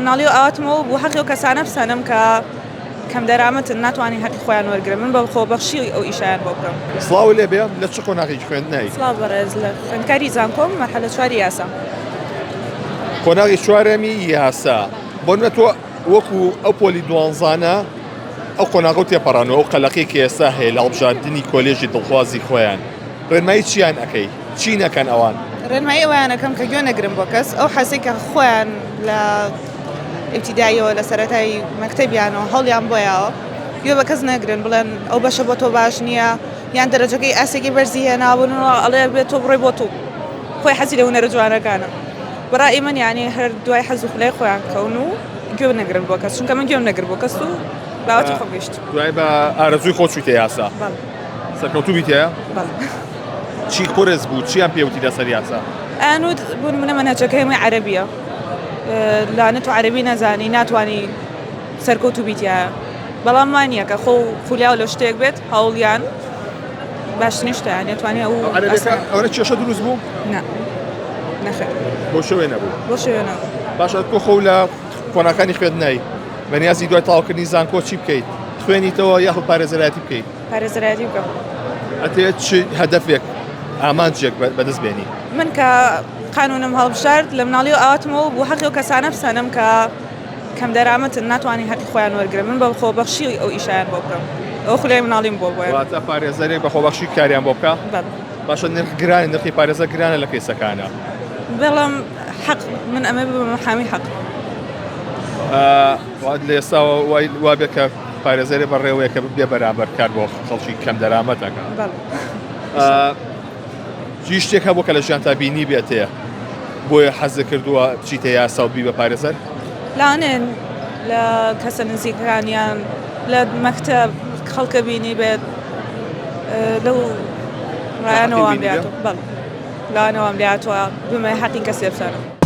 مناڵی و ئاواتمەوە بوو حەقی و کەسانە بسانم کە کەم دەرامەتن ناتوانانی حەقی خۆیان وەرگرن من بە خۆبەخشی ئەو ئیشیان بۆ بکەم. سڵاو لێ بێ لە چ قۆناغێکی خوێندنەوەی؟ سڵاو بەڕێز لە خوێندکاری زانکۆم مەرحەلە 4 یاسا. قۆناغی چوارەمی یاسا بۆنمە تۆ وەکو ئەو پۆلی دوانزانە ئەو قۆناغە و تێپەڕانەوە ئەو قەلەقی کە ئێستا هەیە لە هەڵبژاردننی کۆلێژی دڵخوازی خۆیان ڕێنمایی چیان ئەەکەی؟ چی نەکەن ئەوان؟ ڕێنمایی ئەویانەکەم کە گوێ نەگرم بۆ کەس ئەو حەسەی کە خۆیان لە ئیبتیداییەوە لە سەرەتای مەکتەبیانەوە هەڵیان بۆیەوە گوێ بە کەس نەگرن بڵێن ئەو بەشە بۆ تۆ باش نییە یان دەرەجەکەی ئاسێکی بەرزی هێنابوون ئەڵێ بێت تۆ بڕێ بۆ تو خۆی حەزی لە هونەرە جوانەکانە بەڕای من یانی هەر دوای حەز و خولای خۆیان کەون و گوێ نەگرن بۆ کەس چونکە من گوێم نەگر بۆ کەس و باوەتی خۆم گەشت دوای بە ئارەزووی خۆ چوویتە یاسا سەرکەوتوو بیتەیە؟ چی قورس بوو چیان پێوتی لەسەر یاسا؟ ئەنوود بوون منە مەنهەجەکەی هەمووی عەرەبیە لانە تو عەرەبی نەزانی ناتوانی سەرکەوتوو بیتیایە بەڵام وانییە کە خۆ خولیا لە شتێک بێت هەوڵیان باش نیشتیان نێتوانێت ئەو ئەوە کێشە دروست بوو؟ نەخێر بۆ شوێ نەبوو بۆ شوێ نەبوو باشە تۆ خۆ لە کۆناکانی خوێندنەوەی بەنیازی دوای تاواکردنی زانکۆ چی بکەیت؟ خوێنیتەوە یاخود پارێزەرایەتی بکەیت؟ پارێزەرایەتی بکەم. ئەتەوێت چ هەدەفێک ئامانجێک بەدەستبێنی؟ من کە قانونم هەڵبژارد لە مناڵی و ئاواتمەوە بوو حەقی و کەسانە بسانم کە کەم دەرامەتن ناتوانانی حەقی خۆیان وەرگرن من بە خۆبەخشی ئەو ئیشیان بۆ بکەم ئەو خولای مناڵیم بۆ بۆیە واتە پارێزەرێک بە خۆبەخشی کاریان بۆ بکە؟ باشە نرخ گرانی نرخی پارێزە گرانە لە کەیسەکانە بەڵام حەق من ئەمە ببم حامی حەق وات لە ئێستاوە وابێت کە پارێزەرێ بەڕێوەیە کە بێ بەرامبەر کار بۆ خەڵکی کەم دەرامەتەکە چی شتێک هەبوو کە لە ژیان تا بینی بێتەیە بۆیە حەزە کردووە بچیتە یاسا و بی بە پارێزەر؟ لاانێن لە کەسە نزیکەکانیان لە مەکتەب خەڵکە بینی بێت لەو ڕایانەوەم لاتوە لاانەوەم لاتوە بمە حەقی کەسێ بسانم